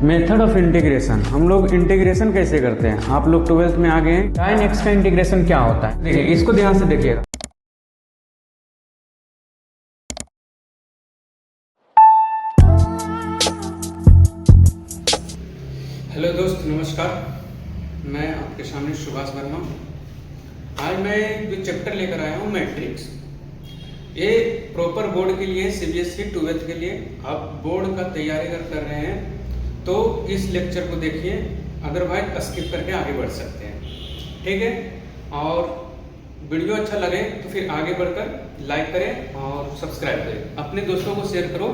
Method of integration, हम लोग integration कैसे करते हैं। आप लोग 12th में आ गए हैं। sin x का इंटीग्रेशन क्या होता है, देखिए इसको ध्यान से देखिएगा। हेलो दोस्त, नमस्कार। मैं आपके सामने सुभाष वर्मा। आज मैं जो चैप्टर लेकर आया हूँ मैट्रिक्स, ये प्रॉपर बोर्ड के लिए, सीबीएसई 12th के लिए आप बोर्ड का तैयारी अगर कर रहे हैं तो इस लेक्चर को देखिए, अदरवाइज स्किप करके आगे बढ़ सकते हैं, ठीक है। और वीडियो अच्छा लगे तो फिर आगे बढ़कर लाइक करें और सब्सक्राइब करें, अपने दोस्तों को शेयर करो,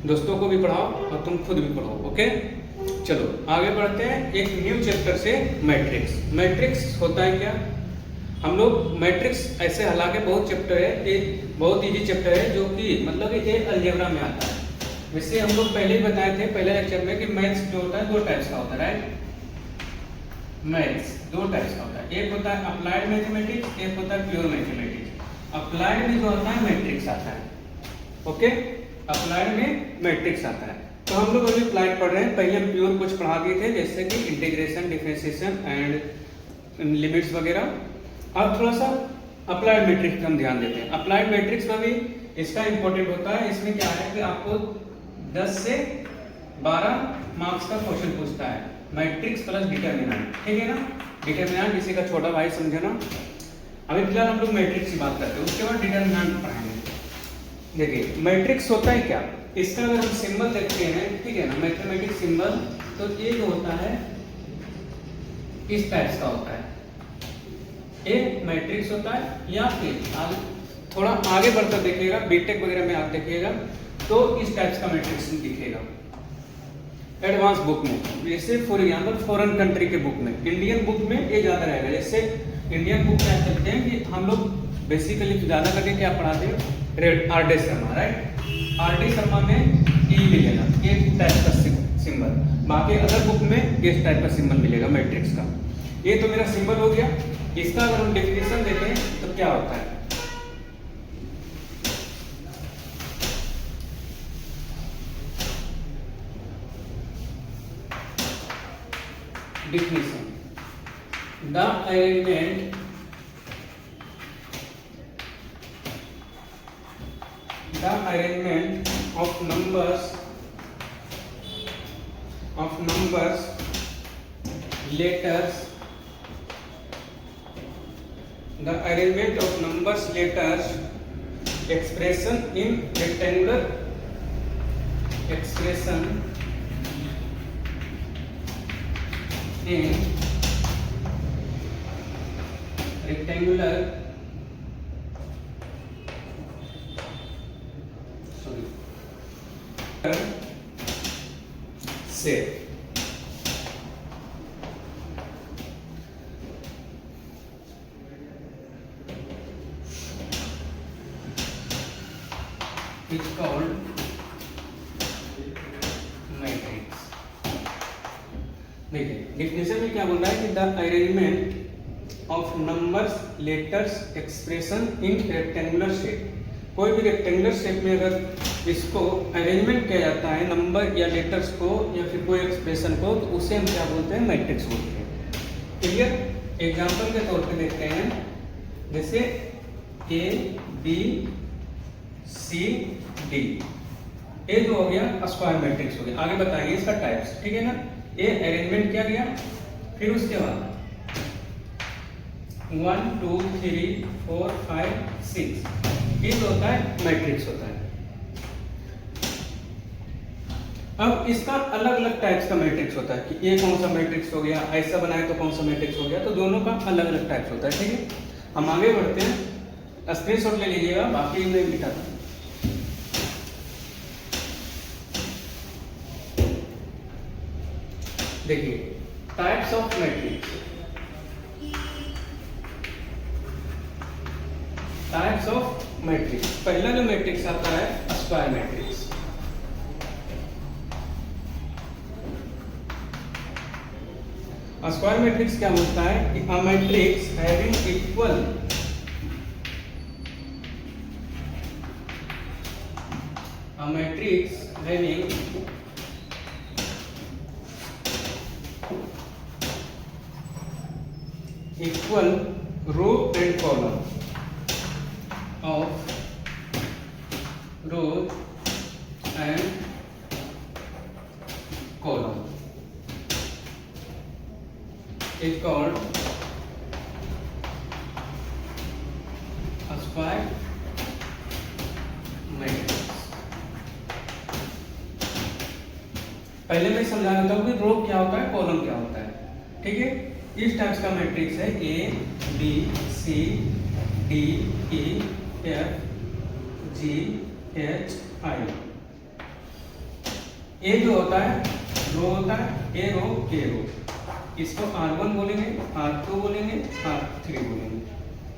दोस्तों को भी पढ़ाओ और तुम खुद भी पढ़ो, ओके। चलो आगे बढ़ते हैं एक न्यू चैप्टर से। मैट्रिक्स, मैट्रिक्स होता है क्या। हम लोग मैट्रिक्स ऐसे, हालांकि बहुत चैप्टर है, एक बहुत इजी चैप्टर है जो कि मतलब ये अलजेब्रा में आता है। वैसे हम लोग पहले ही बताए थे पहले लेक्चर में कि मैथ्स जो होता है दो टाइप्स का होता है, राइट। मैथ्स दो टाइप्स का होता है, एक होता है अप्लाइड मैथमेटिक्स, एक होता है प्योर मैथमेटिक्स। अप्लाइड में जो आता है मैट्रिक्स आता है, ओके। अप्लाइड में मैट्रिक्स आता है। तो हम लोग अभी अप्लाइड पढ़ रहे हैं। पहले हम प्योर कुछ पढ़ा दिए थे, जैसे कि इंटीग्रेशन, डिफरेंशिएशन एंड लिमिट्स वगैरह। अब थोड़ा सा अप्लाइड मैट्रिक्स पर हम ध्यान देते हैं। अप्लाइड मैट्रिक्स में भी इसका इंपॉर्टेंट होता है। इसमें क्या है कि आपको 10 से 12 मार्क्स का क्वेश्चन पूछता है, मैट्रिक्स प्लस डिटरमिनेंट, ठीक है ना। डिटरमिनेंट किसी का छोटा भाई समझे ना। अभी फिलहाल हम लोग मैट्रिक्स की बात करते हैं, उसके बाद डिटरमिनेंट पढ़ाएंगे। देखिए मैट्रिक्स होता है क्या, इसका अगर हम सिंबल देखते हैं, ठीक है ना, मैथमेटिक्स सिंबल, तो ये जो होता है इस टाइप्स का होता है, ये मैट्रिक्स होता है। या फिर थोड़ा आगे बढ़कर देखिएगा, बीटेक वगैरह में आप देखिएगा तो इस टाइप्स का मैट्रिक्स दिखेगा एडवांस बुक में। जैसे फॉर एग्जांपल फॉरेन कंट्री के बुक में, इंडियन बुक में ये ज्यादा रहेगा। जैसे इंडियन बुक क्या कहते हैं कि हम लोग बेसिकली ज्यादा करके क्या पढ़ाते हैं, R D Sharma, right. R D Sharma में ई मिलेगा, ये टाइप का सिंबल। बाकी अदर बुक में इस टाइप का सिंबल मिलेगा मैट्रिक्स का। ये तो मेरा सिंबल हो गया। इसका अगर हम डेफिनेशन देखें तो क्या होता है, definition: the arrangement of numbers, letters, the arrangement of numbers, letters, expression in rectangular, expression in rectangular shape, is called matrix। देखिए डिफिनेशन में क्या बोल रहा है कि the arrangement of numbers, letters, expression in rectangular shape. कोई भी rectangular shape में अगर इसको अरेंजमेंट किया जाता है, नंबर या लेटर्स को या फिर कोई एक्सप्रेशन को, तो उसे हम क्या बोलते हैं, मैट्रिक्स बोलते हैं। क्लियर। एग्जांपल के तौर पे देखते हैं, जैसे ए बी सी डी, ये जो हो गया स्क्वायर मैट्रिक्स हो गया। आगे बताएंगे इसका टाइप्स, ठीक है ना। ये अरेंजमेंट किया गया, फिर उसके बाद 1 2 3 4 5 6, ये जो होता है मैट्रिक्स होता है। अब इसका अलग अलग टाइप्स का मैट्रिक्स होता है कि ये कौन सा मैट्रिक्स हो गया, ऐसा बनाए तो कौन सा मैट्रिक्स हो गया, तो दोनों का अलग अलग टाइप्स होता है, ठीक है। हम आगे बढ़ते हैं, स्क्रीनशॉट ले लीजिएगा, बाकी मैं लिखा था। देखिए types of matrix, types of matrix. पहला जो मैट्रिक्स आता है स्क्वायर मैट्रिक्स। स्क्वायर मैट्रिक्स क्या होता है कि a matrix having equal a matrix having equal row and column of rows and column is called a square matrix। पहले मैं समझा देता हूँ कि रो क्या होता है, कॉलम क्या होता है। ठीक है, इस टाइप्स का मैट्रिक्स है A B C D E F G H I. A जो होता है रो होता है, ए रो के रो, इसको R1 बोलेंगे, R2 बोलेंगे, R3 बोलेंगे।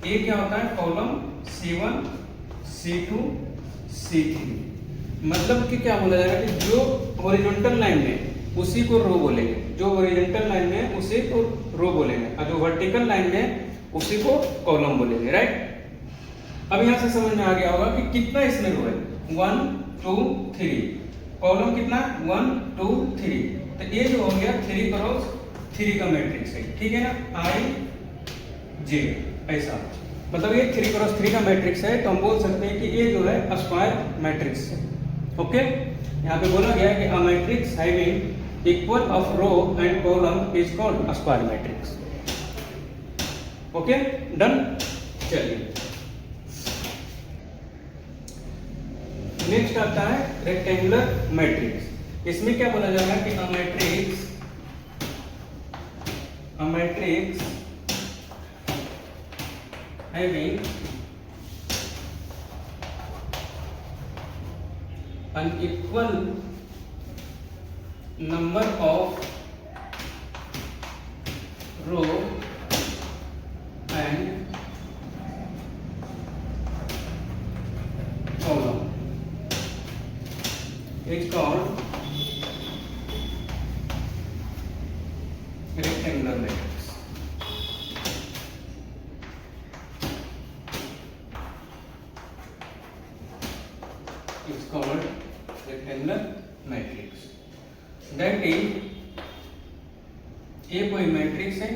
ए क्या होता है कॉलम C1 C2 C3। मतलब कि क्या बोला जाएगा कि जो हॉरिजॉन्टल लाइन में उसी को रो बोलेंगे, जो हॉरिजॉन्टल लाइन में उसी को रो बोलेंगे, और जो वर्टिकल लाइन में उसी को कॉलम बोलेंगे। राइट, अब यहां से समझ में आ गया होगा कि कितना इसमें रो है, 1 2 3, कॉलम कितना 1 2 3, तो ये जो हो गया 3 क्रॉस 3 का मैट्रिक्स है। ठीक है ना, आई जे ऐसा, मतलब ये 3 क्रॉस 3 का मैट्रिक्स है, तो हम बोल सकते हैं कि ये जो है स्क्वायर मैट्रिक्स है। ओके, यहाँ पे बोला गया है कि a matrix having equal of row and column is called square matrix. Okay, done. चलिए नेक्स्ट आता है रेक्टेंगुलर मैट्रिक्स। इसमें क्या बोला जाएगा कि a matrix having an equal number of row and column is called rectangular matrix। It's called rectangular matrix। That is, ये कोई मैट्रिक्स है,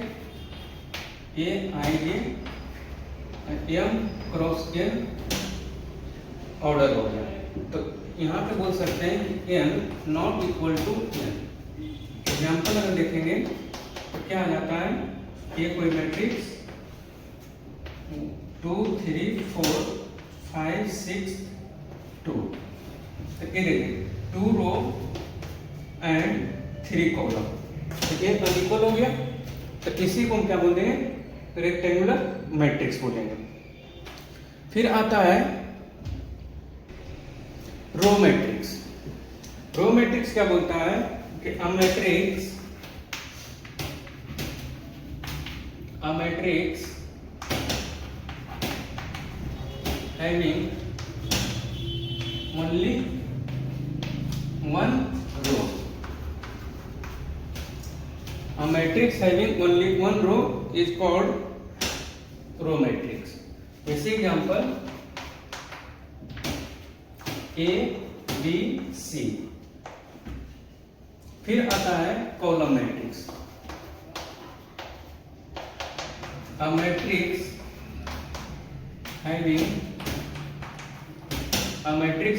A I J M cross N order हो गया, तो यहाँ पे बोल सकते हैं कि N not equal to N. Example अगर देखेंगे तो क्या आ जाता है, ये कोई मैट्रिक्स 2 3 4 5 6 2, तो ये देखिए 2 रो एंड 3 कॉलम, तो ये अनइक्वल हो गया, तो इसी को हम क्या बोलेंगे, रेक्टेंगुलर मैट्रिक्स बोलेंगे। फिर आता है रो मैट्रिक्स। रो मैट्रिक्स क्या बोलता है कि a matrix having only one row। A matrix having only one row is called row matrix। जैसे एग्जांपल A B C। फिर आता है column matrix. A matrix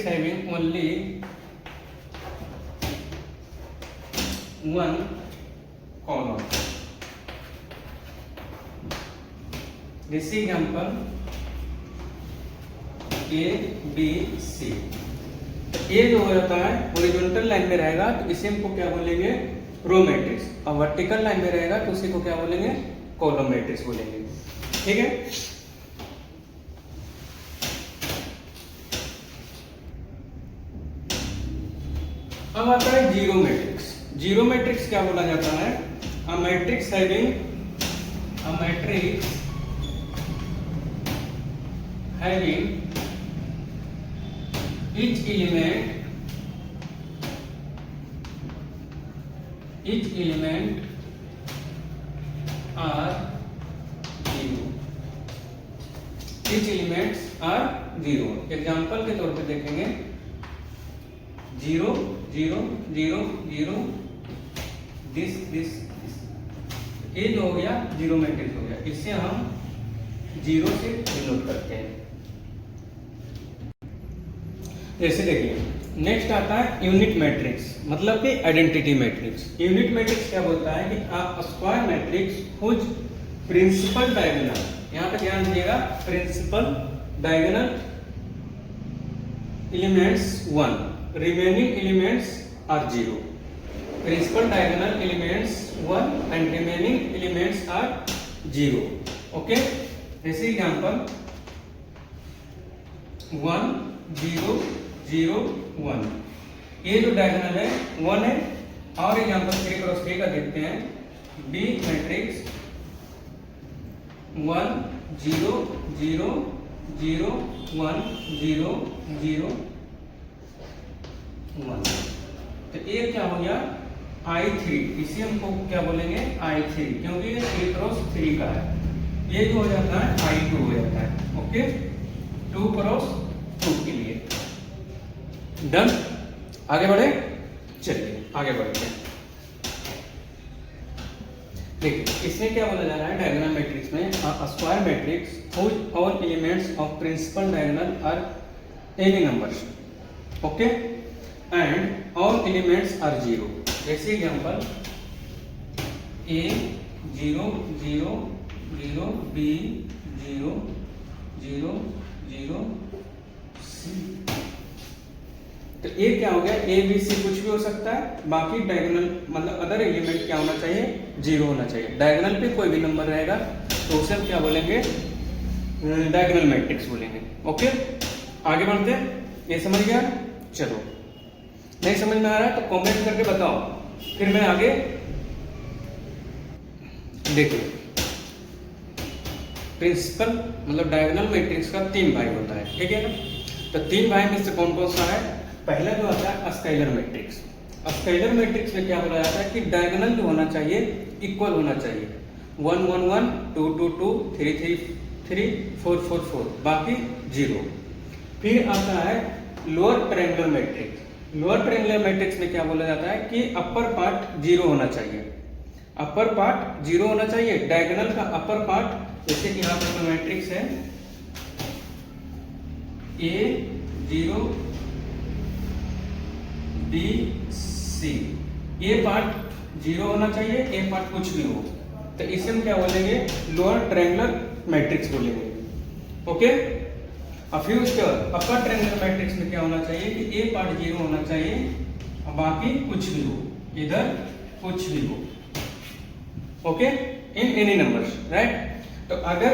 having only one column। This example A B C। ये जो हो जाता है horizontal line में रहेगा तो इसे हमको क्या बोलेंगे, रो मैट्रिक्स, और वर्टिकल लाइन में रहेगा तो उसी को क्या बोलेंगे, कॉलम मैट्रिक्स बोलेंगे। ठीक है, अब आता है जीरो मैट्रिक्स। जीरो मैट्रिक्स क्या बोला जाता है, अ matrix having each element are zero। each elements are zero। Example के तौर पे देखेंगे 0 0 0 0 this ए जो हो गया जीरो मैट्रिक्स हो गया, इससे हम जीरो से डिनोट करते हैं। जैसे देखिए नेक्स्ट आता है यूनिट मैट्रिक्स, मतलब कि आइडेंटिटी मैट्रिक्स। यूनिट मैट्रिक्स क्या बोलता है कि a square matrix whose principal diagonal, यहाँ पे ध्यान दीजिएगा, principal diagonal elements 1, remaining elements are 0। Principal diagonal elements 1 and remaining elements are 0। Okay, जैसे एग्जांपल 1 0 0 1, ये जो डायगोनल है 1 है। और एग्जांपल 3 क्रॉस 3 का देखते हैं, बी मैट्रिक्स 1 0 0 0 1 0 0 1। तो ये क्या हो गया I3, इसे हमको क्या बोलेंगे I3, क्योंकि ये 3 क्रॉस 3 का है। ये जो हो जाता है I2 हो जाता है। ओके, 2 क्रॉस 2 के लिए डन। आगे बढ़े, चलिए आगे बढ़ते हैं। देखिए इसमें क्या बोला जा रहा है डायगोनल मैट्रिक्स में, square matrix whose all elements of principal diagonal are any numbers, okay, and all elements are 0। जैसे एग्जांपल A 0 0 0, B 0 0 0 C। तो ये क्या हो गया, A B C कुछ भी हो सकता है, बाकी डायगोनल मतलब अदर एलिमेंट क्या होना चाहिए, 0 होना चाहिए। डायगोनल पे कोई भी नंबर रहेगा तो उसे हम क्या बोलेंगे, डायगोनल मैट्रिक्स बोलेंगे। ओके, आगे बढ़ते हैं। ये समझ गया? चलो, नहीं समझ में आ रहा है तो कमेंट करके बताओ, फिर मैं आगे। देखिए प्रिंसिपल मतलब डायगोनल मैट्रिक्स का 3 भाग होता है, ठीक है ना। तो 3 भाग में से कौन कौन सा है, पहला जो आता है स्केलर मैट्रिक्स। स्केलर मैट्रिक्स में क्या बोला जाता है कि डायगोनल जो होना चाहिए इक्वल होना चाहिए, 1 1 1 2 2 2 3 3 3 4 4 4, बाकी 0। फिर आता है lower triangular matrix. Lower triangular matrix में क्या बोला जाता है कि अपर पार्ट 0 होना चाहिए, अपर पार्ट 0 होना चाहिए, डायगोनल का अपर पार्ट। जैसे कि यहाँ पर मैट्रिक्स है A 0 B C, ये पार्ट 0 होना चाहिए, ये पार्ट कुछ भी हो, तो इसे हम क्या बोलेंगे, लोअर ट्रायंगुलर मैट्रिक्स बोलेंगे। ओके, अब फिर उसके बाद अपर ट्रायंगुलर मैट्रिक्स में क्या होना चाहिए कि ये पार्ट 0 होना चाहिए और बाकी कुछ भी हो, इधर कुछ भी हो। Okay, in any numbers, right. तो अगर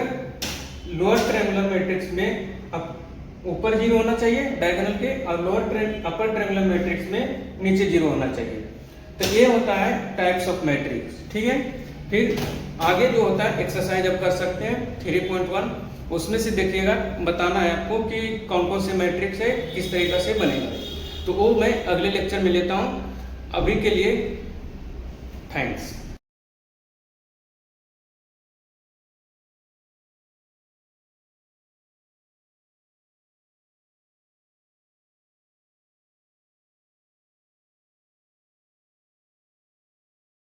लोअर ट्रायंगुलर मैट्रिक्स में ऊपर 0 होना चाहिए डायगोनल के, और अपर ट्रायंगुलर मैट्रिक्स में नीचे 0 होना चाहिए। तो ये होता है टाइप्स ऑफ मैट्रिक्स, ठीक है। फिर आगे जो होता है एक्सरसाइज अब कर सकते हैं 3.1, उसमें से देखिएगा, बताना है आपको कि कौन कौन से मैट्रिक्स है, किस तरीका से बनेगा। तो वो मैं अगले लेक्चर में लेता हूँ। अभी के लिए थैंक्स।